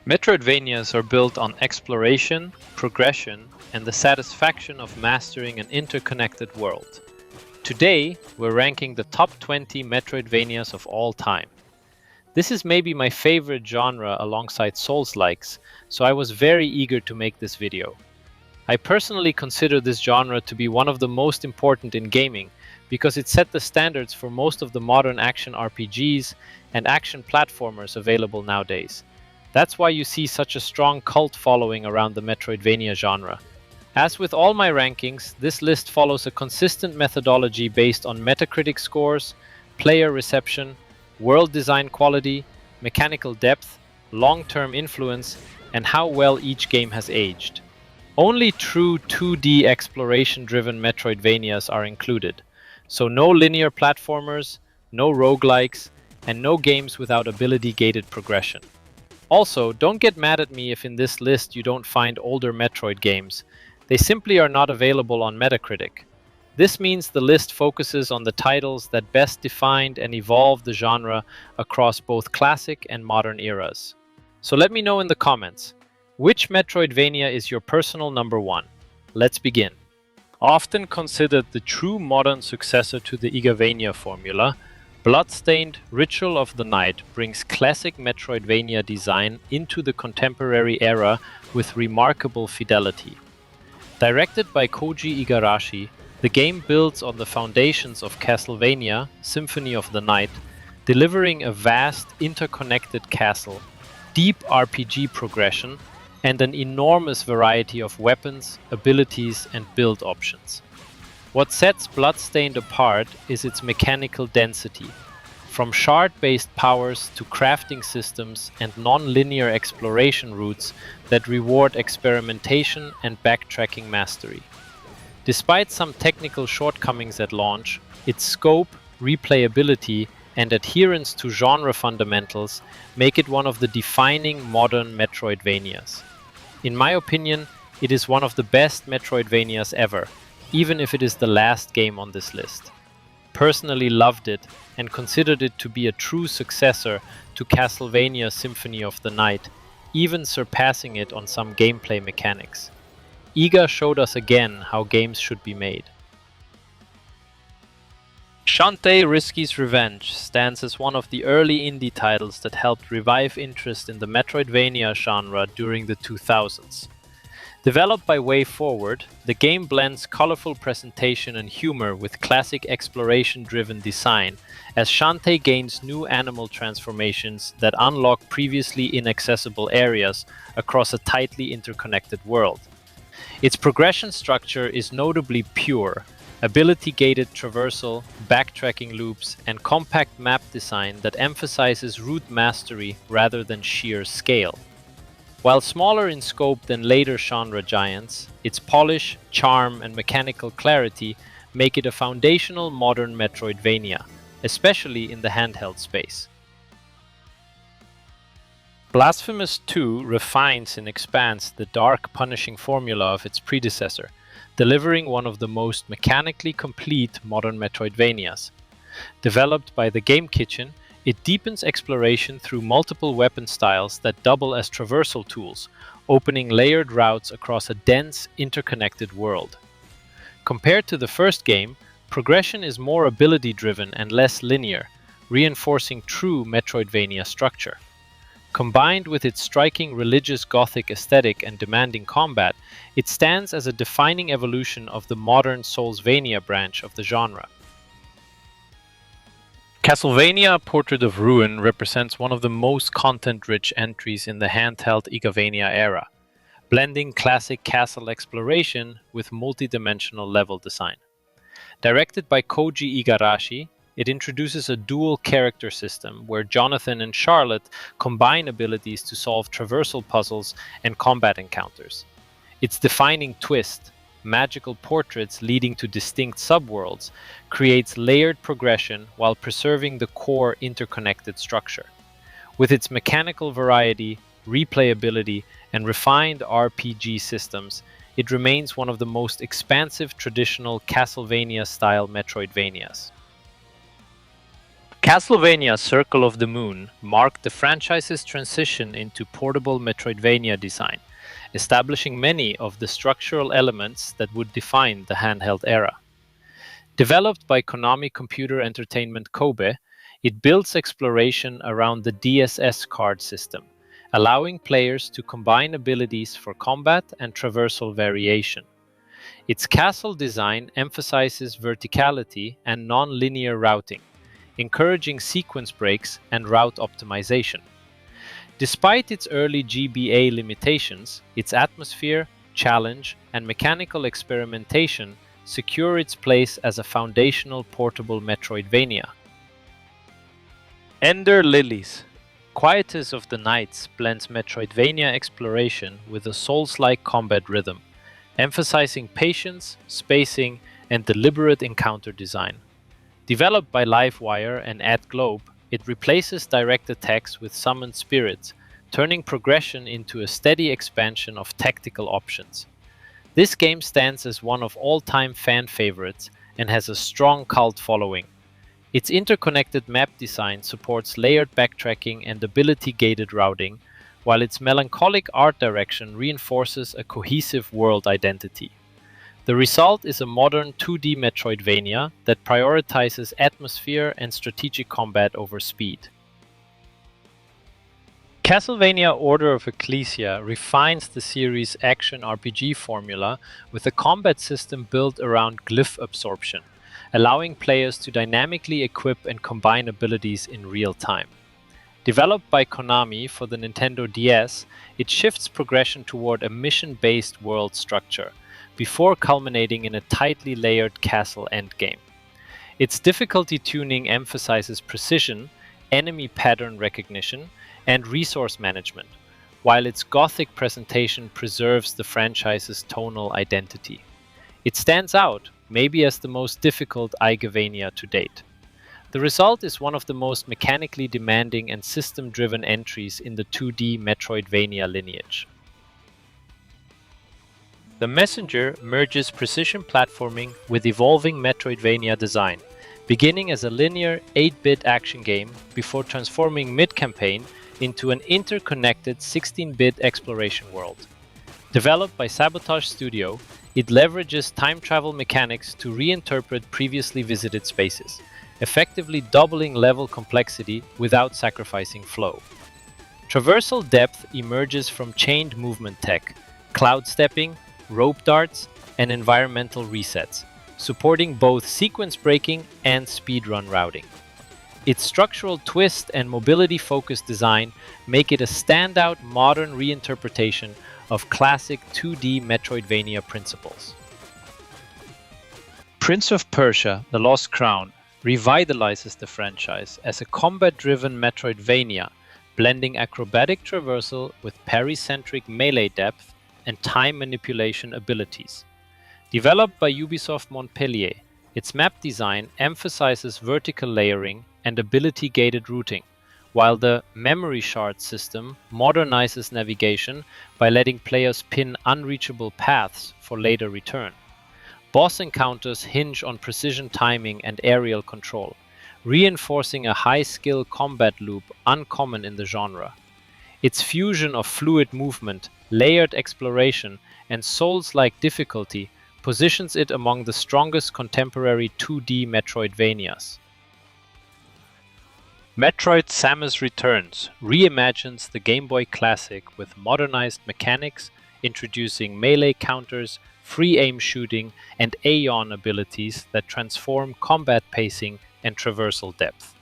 Metroidvanias are built on exploration, progression, and the satisfaction of mastering an interconnected world. Today, we're ranking the top 20 Metroidvanias of all time. This is maybe my favorite genre alongside Souls-likes, so I was very eager to make this video. I personally consider this genre to be one of the most important in gaming because it set the standards for most of the modern action RPGs and action platformers available nowadays. That's why you see such a strong cult following around the Metroidvania genre. As with all my rankings, this list follows a consistent methodology based on Metacritic scores, player reception, world design quality, mechanical depth, long-term influence, and how well each game has aged. Only true 2D exploration-driven Metroidvanias are included, so no linear platformers, no roguelikes, and no games without ability-gated progression. Also, don't get mad at me if in this list you don't find older Metroid games. They simply are not available on Metacritic. This means the list focuses on the titles that best defined and evolved the genre across both classic and modern eras. So let me know in the comments, which Metroidvania is your personal number one? Let's begin. Often considered the true modern successor to the Igavania formula, Bloodstained Ritual of the Night brings classic Metroidvania design into the contemporary era with remarkable fidelity. Directed by Koji Igarashi, the game builds on the foundations of Castlevania, Symphony of the Night, delivering a vast, interconnected castle, deep RPG progression, and an enormous variety of weapons, abilities, and build options. What sets Bloodstained apart is its mechanical density. From shard-based powers to crafting systems and non-linear exploration routes that reward experimentation and backtracking mastery. Despite some technical shortcomings at launch, its scope, replayability, and adherence to genre fundamentals make it one of the defining modern Metroidvanias. In my opinion, it is one of the best Metroidvanias ever, even if it is the last game on this list. Personally loved it and considered it to be a true successor to Castlevania Symphony of the Night, even surpassing it on some gameplay mechanics. Iga showed us again how games should be made. Shantae Risky's Revenge stands as one of the early indie titles that helped revive interest in the Metroidvania genre during the 2000s. Developed by WayForward, the game blends colorful presentation and humor with classic exploration-driven design, as Shantae gains new animal transformations that unlock previously inaccessible areas across a tightly interconnected world. Its progression structure is notably pure, ability-gated traversal, backtracking loops, and compact map design that emphasizes route mastery rather than sheer scale. While smaller in scope than later genre giants, its polish, charm, and mechanical clarity make it a foundational modern Metroidvania, especially in the handheld space. Blasphemous 2 refines and expands the dark, punishing formula of its predecessor, delivering one of the most mechanically complete modern Metroidvanias. Developed by the Game Kitchen, it deepens exploration through multiple weapon styles that double as traversal tools, opening layered routes across a dense, interconnected world. Compared to the first game, progression is more ability-driven and less linear, reinforcing true Metroidvania structure. Combined with its striking religious Gothic aesthetic and demanding combat, it stands as a defining evolution of the modern Soulsvania branch of the genre. Castlevania Portrait of Ruin represents one of the most content-rich entries in the handheld Igavania era, blending classic castle exploration with multi-dimensional level design. Directed by Koji Igarashi, it introduces a dual character system where Jonathan and Charlotte combine abilities to solve traversal puzzles and combat encounters. Its defining twist, magical portraits leading to distinct subworlds, creates layered progression while preserving the core interconnected structure. With its mechanical variety, replayability, and refined RPG systems, it remains one of the most expansive traditional Castlevania-style Metroidvanias. Castlevania Circle of the Moon marked the franchise's transition into portable Metroidvania design, establishing many of the structural elements that would define the handheld era. Developed by Konami Computer Entertainment Kobe, it builds exploration around the DSS card system, allowing players to combine abilities for combat and traversal variation. Its castle design emphasizes verticality and non-linear routing, encouraging sequence breaks and route optimization. Despite its early GBA limitations, its atmosphere, challenge, and mechanical experimentation secure its place as a foundational portable Metroidvania. Ender Lilies. Quietus of the Nights blends Metroidvania exploration with a Souls-like combat rhythm, emphasizing patience, spacing, and deliberate encounter design. Developed by Livewire and AdGlobe, it replaces direct attacks with summoned spirits, turning progression into a steady expansion of tactical options. This game stands as one of all-time fan favorites and has a strong cult following. Its interconnected map design supports layered backtracking and ability-gated routing, while its melancholic art direction reinforces a cohesive world identity. The result is a modern 2D Metroidvania that prioritizes atmosphere and strategic combat over speed. Castlevania Order of Ecclesia refines the series' action RPG formula with a combat system built around glyph absorption, allowing players to dynamically equip and combine abilities in real time. Developed by Konami for the Nintendo DS, it shifts progression toward a mission-based world structure, before culminating in a tightly layered castle endgame. Its difficulty tuning emphasizes precision, enemy pattern recognition, and resource management, while its gothic presentation preserves the franchise's tonal identity. It stands out, maybe as the most difficult Igavania to date. The result is one of the most mechanically demanding and system-driven entries in the 2D Metroidvania lineage. The Messenger merges precision platforming with evolving Metroidvania design, beginning as a linear 8-bit action game before transforming mid-campaign into an interconnected 16-bit exploration world. Developed by Sabotage Studio, it leverages time travel mechanics to reinterpret previously visited spaces, effectively doubling level complexity without sacrificing flow. Traversal depth emerges from chained movement tech, cloud stepping, rope darts, and environmental resets, supporting both sequence breaking and speedrun routing. Its structural twist and mobility-focused design make it a standout modern reinterpretation of classic 2D Metroidvania principles. Prince of Persia: The Lost Crown revitalizes the franchise as a combat-driven Metroidvania, blending acrobatic traversal with parry-centric melee depth and time manipulation abilities. Developed by Ubisoft Montpellier, its map design emphasizes vertical layering and ability-gated routing, while the memory shard system modernizes navigation by letting players pin unreachable paths for later return. Boss encounters hinge on precision timing and aerial control, reinforcing a high-skill combat loop uncommon in the genre. Its fusion of fluid movement, layered exploration, and Souls-like difficulty positions it among the strongest contemporary 2D Metroidvanias. Metroid Samus Returns reimagines the Game Boy Classic with modernized mechanics, introducing melee counters, free aim shooting, and Aeon abilities that transform combat pacing and traversal depth.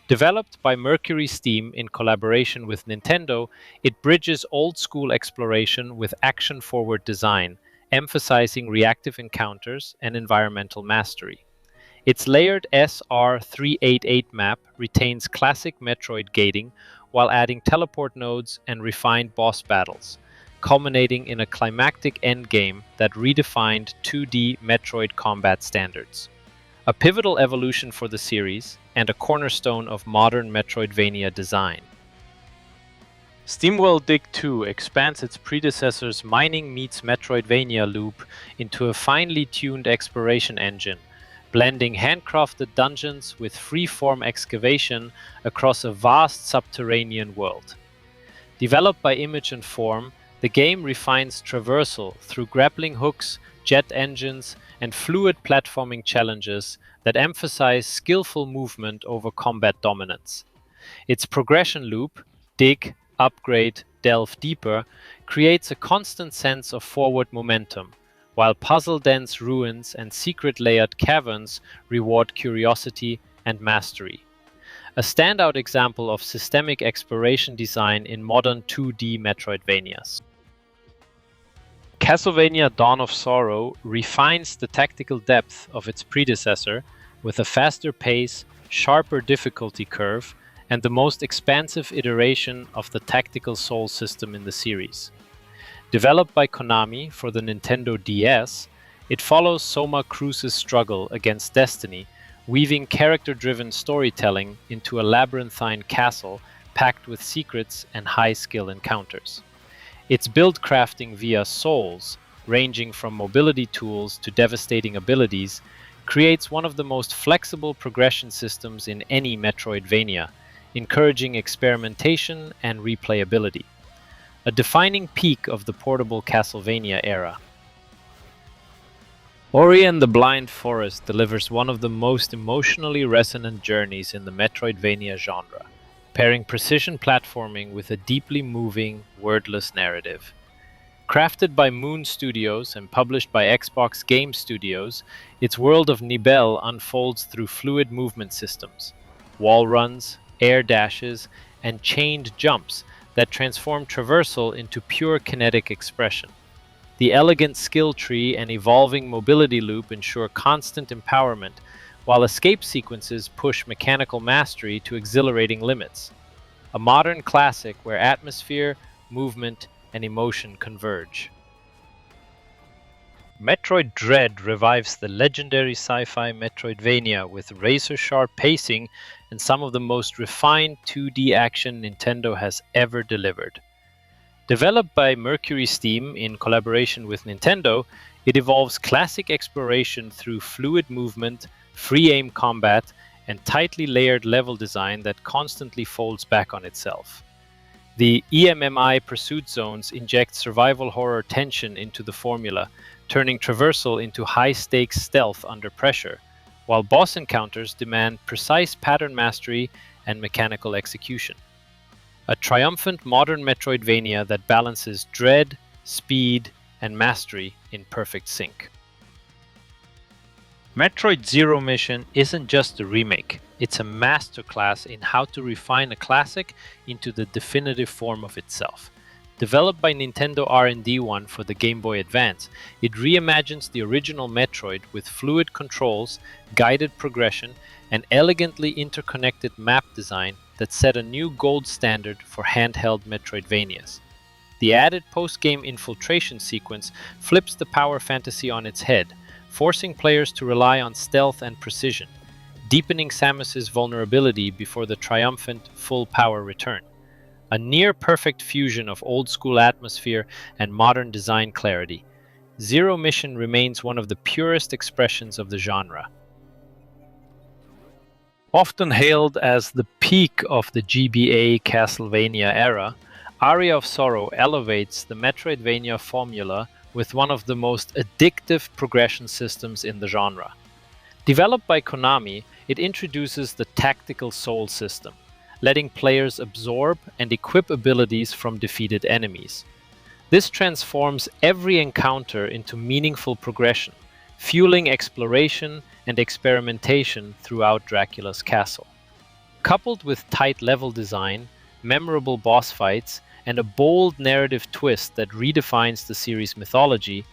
Developed by Mercury Steam in collaboration with Nintendo, it bridges old-school exploration with action-forward design, emphasizing reactive encounters and environmental mastery. Its layered SR388 map retains classic Metroid gating while adding teleport nodes and refined boss battles, culminating in a climactic endgame that redefined 2D Metroid combat standards. A pivotal evolution for the series and a cornerstone of modern Metroidvania design. SteamWorld Dig 2 expands its predecessor's mining meets Metroidvania loop into a finely tuned exploration engine, blending handcrafted dungeons with free-form excavation across a vast subterranean world. Developed by Image and Form, the game refines traversal through grappling hooks, jet engines, and fluid platforming challenges that emphasize skillful movement over combat dominance. Its progression loop, dig, upgrade, delve deeper, creates a constant sense of forward momentum, while puzzle-dense ruins and secret-layered caverns reward curiosity and mastery. A standout example of systemic exploration design in modern 2D Metroidvanias. Castlevania Dawn of Sorrow refines the tactical depth of its predecessor with a faster pace, sharper difficulty curve, and the most expansive iteration of the tactical soul system in the series. Developed by Konami for the Nintendo DS, it follows Soma Cruz's struggle against destiny, weaving character-driven storytelling into a labyrinthine castle packed with secrets and high-skill encounters. Its build crafting via souls, ranging from mobility tools to devastating abilities, creates one of the most flexible progression systems in any Metroidvania, encouraging experimentation and replayability. A defining peak of the portable Castlevania era. Ori and the Blind Forest delivers one of the most emotionally resonant journeys in the Metroidvania genre, pairing precision platforming with a deeply moving, wordless narrative. Crafted by Moon Studios and published by Xbox Game Studios, its world of Nibel unfolds through fluid movement systems, wall runs, air dashes, and chained jumps that transform traversal into pure kinetic expression. The elegant skill tree and evolving mobility loop ensure constant empowerment, while escape sequences push mechanical mastery to exhilarating limits. A modern classic where atmosphere, movement, and emotion converge. Metroid Dread revives the legendary sci-fi Metroidvania with razor-sharp pacing and some of the most refined 2D action Nintendo has ever delivered. Developed by Mercury Steam in collaboration with Nintendo, it evolves classic exploration through fluid movement, free aim combat, and tightly layered level design that constantly folds back on itself. The EMMI pursuit zones inject survival horror tension into the formula, turning traversal into high-stakes stealth under pressure, while boss encounters demand precise pattern mastery and mechanical execution. A triumphant modern Metroidvania that balances dread, speed, and mastery in perfect sync. Metroid Zero Mission isn't just a remake, it's a masterclass in how to refine a classic into the definitive form of itself. Developed by Nintendo R&D1 for the Game Boy Advance, it reimagines the original Metroid with fluid controls, guided progression, and elegantly interconnected map design that set a new gold standard for handheld Metroidvanias. The added post-game infiltration sequence flips the power fantasy on its head, forcing players to rely on stealth and precision, deepening Samus's vulnerability before the triumphant full power return. A near-perfect fusion of old-school atmosphere and modern design clarity, Zero Mission remains one of the purest expressions of the genre. Often hailed as the peak of the GBA Castlevania era, Aria of Sorrow elevates the Metroidvania formula with one of the most addictive progression systems in the genre. Developed by Konami, it introduces the Tactical Soul system, letting players absorb and equip abilities from defeated enemies. This transforms every encounter into meaningful progression, fueling exploration and experimentation throughout Dracula's castle. Coupled with tight level design, memorable boss fights, and a bold narrative twist that redefines the series' mythology,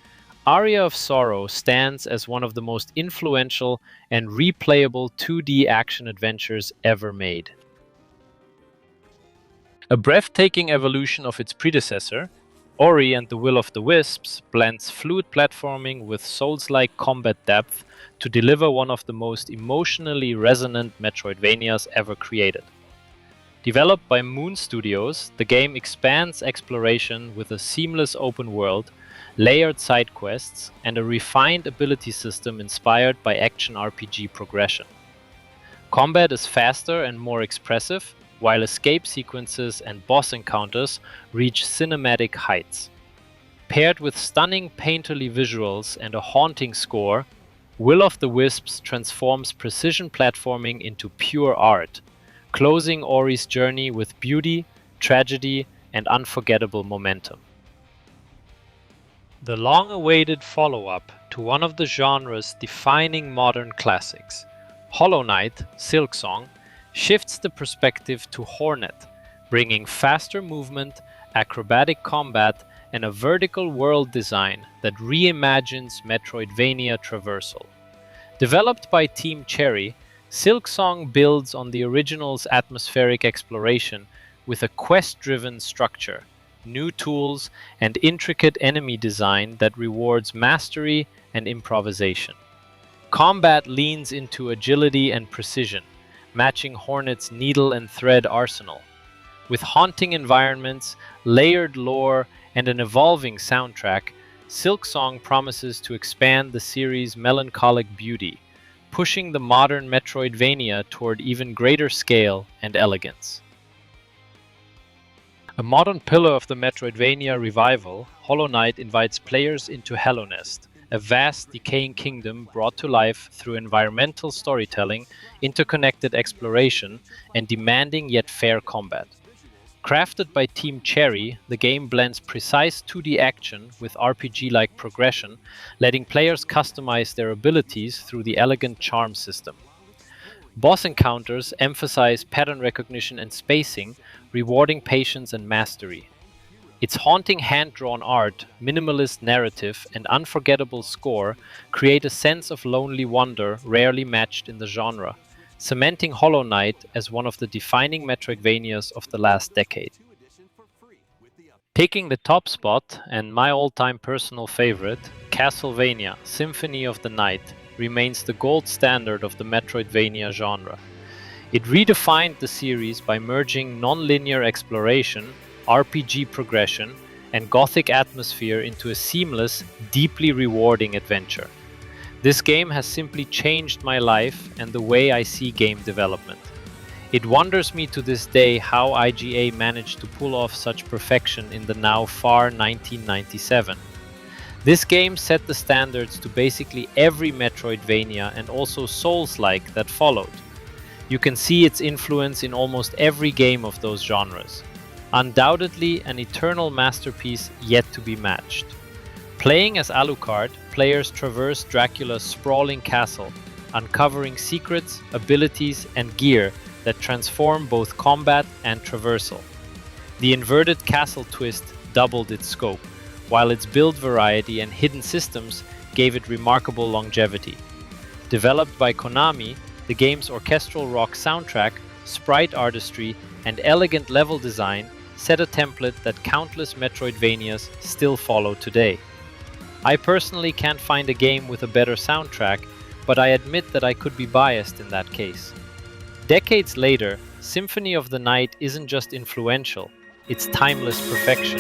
Aria of Sorrow stands as one of the most influential and replayable 2D action adventures ever made. A breathtaking evolution of its predecessor, Ori and the Will of the Wisps blends fluid platforming with Souls-like combat depth to deliver one of the most emotionally resonant Metroidvanias ever created. Developed by Moon Studios, the game expands exploration with a seamless open world, layered side quests, and a refined ability system inspired by action RPG progression. Combat is faster and more expressive, while escape sequences and boss encounters reach cinematic heights. Paired with stunning painterly visuals and a haunting score, Will of the Wisps transforms precision platforming into pure art, closing Ori's journey with beauty, tragedy, and unforgettable momentum. The long-awaited follow-up to one of the genre's defining modern classics, Hollow Knight: Silksong, shifts the perspective to Hornet, bringing faster movement, acrobatic combat, and a vertical world design that reimagines Metroidvania traversal. Developed by Team Cherry, Silksong builds on the original's atmospheric exploration with a quest-driven structure, new tools, and intricate enemy design that rewards mastery and improvisation. Combat leans into agility and precision, matching Hornet's needle and thread arsenal. With haunting environments, layered lore, and an evolving soundtrack, Silksong promises to expand the series' melancholic beauty, pushing the modern Metroidvania toward even greater scale and elegance. A modern pillar of the Metroidvania revival, Hollow Knight invites players into Hallownest, a vast, decaying kingdom brought to life through environmental storytelling, interconnected exploration, and demanding yet fair combat. Crafted by Team Cherry, the game blends precise 2D action with RPG-like progression, letting players customize their abilities through the elegant charm system. Boss encounters emphasize pattern recognition and spacing, rewarding patience and mastery. Its haunting hand-drawn art, minimalist narrative, and unforgettable score create a sense of lonely wonder rarely matched in the genre, cementing Hollow Knight as one of the defining Metroidvanias of the last decade. Taking the top spot, and my all-time personal favorite, Castlevania: Symphony of the Night remains the gold standard of the Metroidvania genre. It redefined the series by merging non-linear exploration, RPG progression, and gothic atmosphere into a seamless, deeply rewarding adventure. This game has simply changed my life and the way I see game development. It wonders me to this day how IGA managed to pull off such perfection in the now far 1997. This game set the standards to basically every Metroidvania and also Souls-like that followed. You can see its influence in almost every game of those genres. Undoubtedly an eternal masterpiece yet to be matched. Playing as Alucard, players traverse Dracula's sprawling castle, uncovering secrets, abilities, and gear that transform both combat and traversal. The inverted castle twist doubled its scope, while its build variety and hidden systems gave it remarkable longevity. Developed by Konami, the game's orchestral rock soundtrack, sprite artistry, and elegant level design set a template that countless Metroidvanias still follow today. I personally can't find a game with a better soundtrack, but I admit that I could be biased in that case. Decades later, Symphony of the Night isn't just influential, it's timeless perfection.